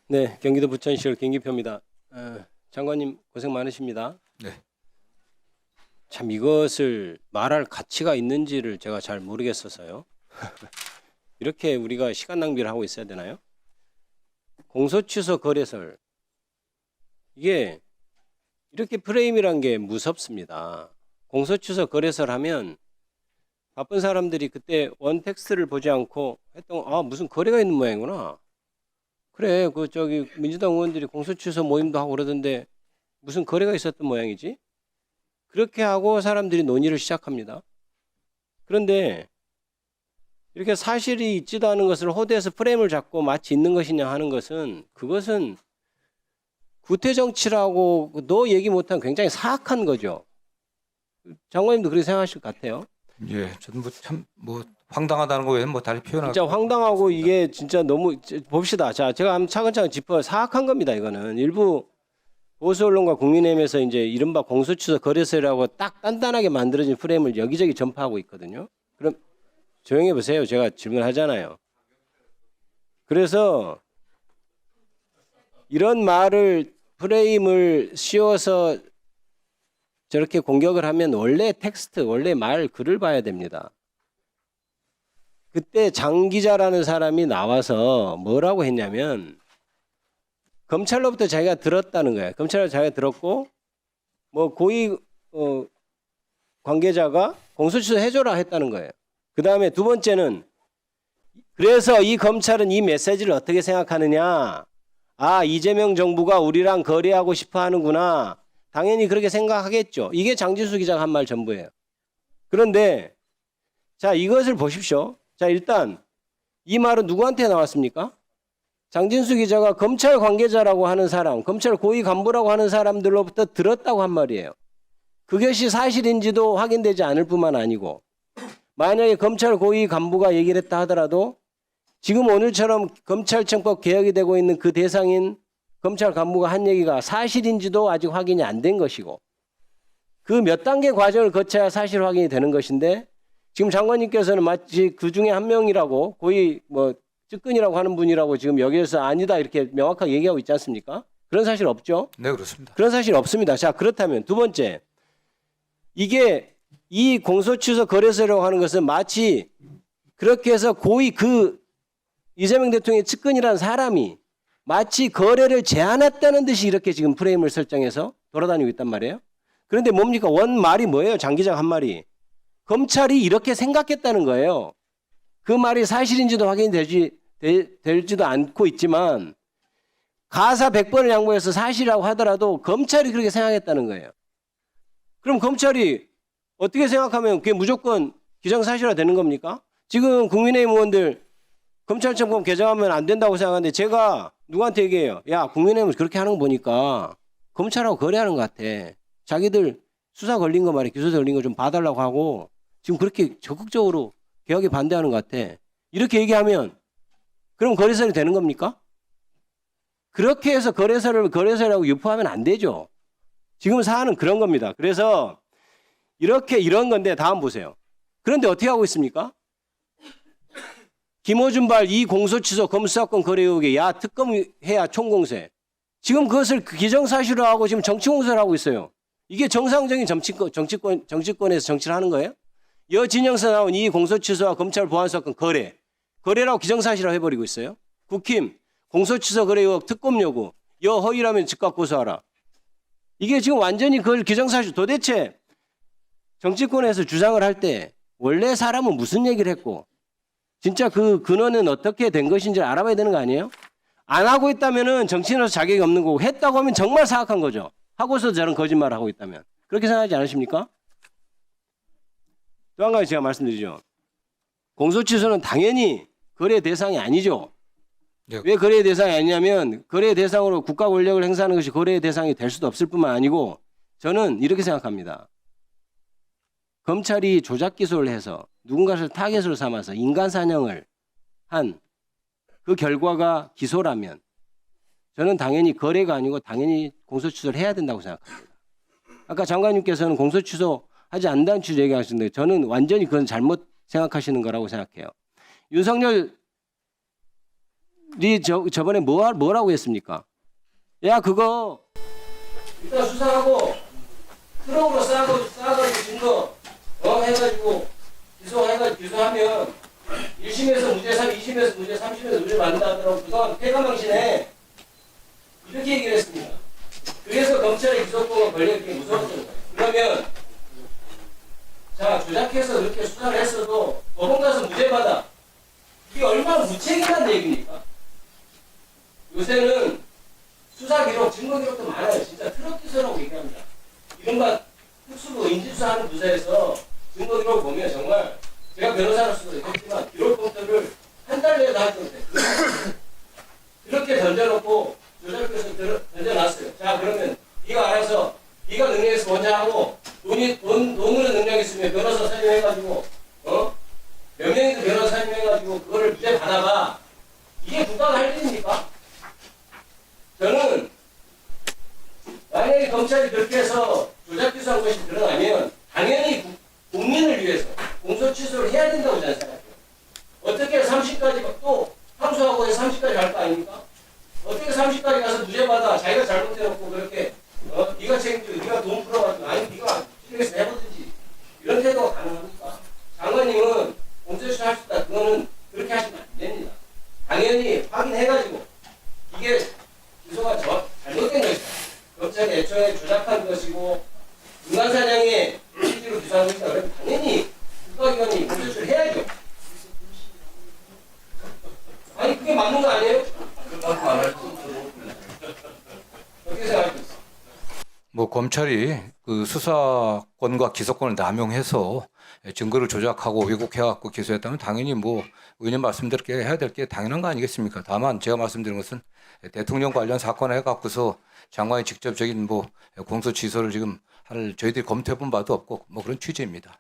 네, 경기도 부천시열 경기표입니다. 장관님 고생 많으십니다. 네. 참 이것을 말할 가치가 있는지를 제가 잘 모르겠어서요. 이렇게 우리가 시간 낭비를 하고 있어야 되나요? 공소취소 거래설 이게 이렇게 프레임이란 게 무섭습니다. 공소취소 거래설 하면 바쁜 사람들이 그때 원텍스트를 보지 않고 했던 무슨 거래가 있는 모양이구나. 그래, 저기 민주당 의원들이 공소취소 모임도 하고 그러던데 무슨 거래가 있었던 모양이지? 그렇게 하고 사람들이 논의를 시작합니다. 그런데 이렇게 사실이 있지도 않은 것을 호대해서 프레임을 잡고 마치 있는 것이냐 하는 것은 그것은 구태정치라고 너 얘기 못한 굉장히 사악한 거죠. 장관님도 그렇게 생각하실 것 같아요. 예, 저는 뭐 황당하다는 거 외에는 뭐 다른 표현할 진짜 황당하고 이게 진짜 너무 봅시다. 자, 제가 한번 차근차근 짚어 사악한 겁니다. 이거는 일부 보수 언론과 국민의힘에서 이제 이른바 공소취소 거래설이라고 딱 단단하게 만들어진 프레임을 여기저기 전파하고 있거든요. 그럼 조용히 보세요. 제가 질문하잖아요. 그래서 이런 말을 프레임을 씌워서 저렇게 공격을 하면 원래 텍스트, 원래 말 글을 봐야 됩니다. 그때 장 기자라는 사람이 나와서 뭐라고 했냐면 검찰로부터 자기가 들었다는 거예요. 검찰로 자기가 들었고 뭐 고위 관계자가 공소취소 해줘라 했다는 거예요. 그 다음에 두 번째는 그래서 이 검찰은 이 메시지를 어떻게 생각하느냐. 이재명 정부가 우리랑 거래하고 싶어 하는구나. 당연히 그렇게 생각하겠죠. 이게 장진수 기자가 한 말 전부예요. 그런데 자, 이것을 보십시오. 자, 일단 이 말은 누구한테 나왔습니까? 장진수 기자가 검찰 관계자라고 하는 사람, 검찰 고위 간부라고 하는 사람들로부터 들었다고 한 말이에요. 그것이 사실인지도 확인되지 않을 뿐만 아니고 만약에 검찰 고위 간부가 얘기를 했다 하더라도 지금 오늘처럼 검찰청법 개혁이 되고 있는 그 대상인 검찰 간부가 한 얘기가 사실인지도 아직 확인이 안 된 것이고 그 몇 단계 과정을 거쳐야 사실 확인이 되는 것인데 지금 장관님께서는 마치 그 중에 한 명이라고 고위 측근이라고 하는 분이라고 지금 여기에서 아니다 이렇게 명확하게 얘기하고 있지 않습니까? 그런 사실 없죠? 네, 그렇습니다. 그런 사실 없습니다. 자, 그렇다면 두 번째 이게 이 공소취소 거래소라고 하는 것은 마치 그렇게 해서 고위 이재명 대통령의 측근이라는 사람이 마치 거래를 제안했다는 듯이 이렇게 지금 프레임을 설정해서 돌아다니고 있단 말이에요. 그런데 뭡니까? 원 말이 뭐예요? 장 기자가 한 말이. 검찰이 이렇게 생각했다는 거예요. 그 말이 사실인지도 확인되지도 않고 있지만 가사 100번을 양보해서 사실이라고 하더라도 검찰이 그렇게 생각했다는 거예요. 그럼 검찰이 어떻게 생각하면 그게 무조건 기정사실화 되는 겁니까? 지금 국민의힘 의원들 검찰청법 개정하면 안 된다고 생각하는데 제가 누구한테 얘기해요? 야, 국민의힘은 그렇게 하는 거 보니까 검찰하고 거래하는 것 같아. 자기들 수사 걸린 거 말이야. 기소 걸린 거 좀 봐달라고 하고 지금 그렇게 적극적으로 개혁에 반대하는 것 같아. 이렇게 얘기하면 그럼 거래설이 되는 겁니까? 그렇게 해서 거래설이라고 유포하면 안 되죠. 지금 사안은 그런 겁니다. 그래서 이런 건데 다음 보세요. 그런데 어떻게 하고 있습니까? 김어준발 이 공소취소 검수사건 거래 의혹에 특검해야 총공세. 지금 그것을 기정사실화하고 지금 정치공세를 하고 있어요. 이게 정상적인 정치권에서 정치를 하는 거예요? 여진영서 나온 이 공소취소와 검찰 보안사건 거래라고 기정사실화 해버리고 있어요. 국힘 공소취소 거래 의혹 특검 요구 여허위라면 즉각 고소하라. 이게 지금 완전히 그걸 기정사실. 도대체 정치권에서 주장을 할 때 원래 사람은 무슨 얘기를 했고 진짜 그 근원은 어떻게 된 것인지 알아봐야 되는 거 아니에요? 안 하고 있다면은 정치인으로서 자격이 없는 거고 했다고 하면 정말 사악한 거죠. 하고서 저런 거짓말을 하고 있다면. 그렇게 생각하지 않으십니까? 또 한 가지 제가 말씀드리죠. 공소취소는 당연히 거래 대상이 아니죠. 네. 왜 거래 대상이 아니냐면 거래 대상으로 국가 권력을 행사하는 것이 거래 대상이 될 수도 없을 뿐만 아니고 저는 이렇게 생각합니다. 검찰이 조작 기소를 해서 누군가를 타겟으로 삼아서 인간 사냥을 한 그 결과가 기소라면 저는 당연히 거래가 아니고 당연히 공소취소를 해야 된다고 생각합니다. 아까 장관님께서는 공소취소하지 않는다는 취지로 얘기하셨는데 저는 완전히 그건 잘못 생각하시는 거라고 생각해요. 윤석열 저번에 뭐라고 했습니까? 야 그거 일단 수사하고 트럭으로 싸가지고 증거 해가지고 기소하면 1심에서 무죄 3, 2심에서 무죄 3심에서 무죄 받는다 하더라고. 그동안 폐가망신해 이렇게 얘기를 했습니다. 그래서 검찰의 기소권과 권력이 이렇게 무서웠던 거예요. 그러면 자 조작해서 그렇게 수사를 했어도 법원 가서 무죄 받아. 이게 얼마나 무책임한 얘기입니까? 요새는 수사 기록, 증거 기록도 많아요. 진짜 트럭 기소라고 얘기합니다. 이른바 특수부 인지수사하는 부서에서 증거 기록 보면 정말 제가 변호사로서도 했지만 기록 검토를 한 달 내에도 할 건데 그렇게 던져놓고 조작해서 던져놨어요. 자 그러면 네가 알아서 네가 능력에서 먼저 하고 돈으로 능력 있으면 변호사 선임해가지고 몇 명이든 변호사 선임해가지고 그거를 무죄 받아봐. 이게 국가가 할 일입니까? 저는 만약에 검찰이 그렇게 해서 조작 기소한 것이 드러나면 당연히 국민을 위해서 공소 취소를 해야 된다고 저는 생각해요. 어떻게 30까지 또 항소하고 해서 30까지 갈 거 아닙니까? 어떻게 30까지 가서 무죄 받아 자기가 잘못해놓고 그렇게 네가 책임지고 네가 돈 풀어가지고 아니 네가 실력에서 해보든지 이런 태도가 가능합니까? 장관님은 공소 취소할 수 있다. 그거는 그렇게 하시면 안 됩니다. 당연히 확인해가지고 이게 기소가 잘못된 것이다. 검찰이 애초에 조작한 것이고 인간사냥의 실질로 기소한 것이다. 그러면 당연히 국가기관이 공소시효를 해야죠. 아니 그게 맞는 거 아니에요? 어떻게 생각하십니까? 뭐 검찰이 그 수사권과 기소권을 남용해서 증거를 조작하고 왜곡해갖고 기소했다면 당연히 뭐 의원님 말씀대로 해야 될 게 당연한 거 아니겠습니까? 다만 제가 말씀드린 것은 대통령 관련 사건 해갖고서 장관이 직접적인 뭐 공소 취소를 지금 할 저희들이 검토해본 바도 없고 뭐 그런 취지입니다.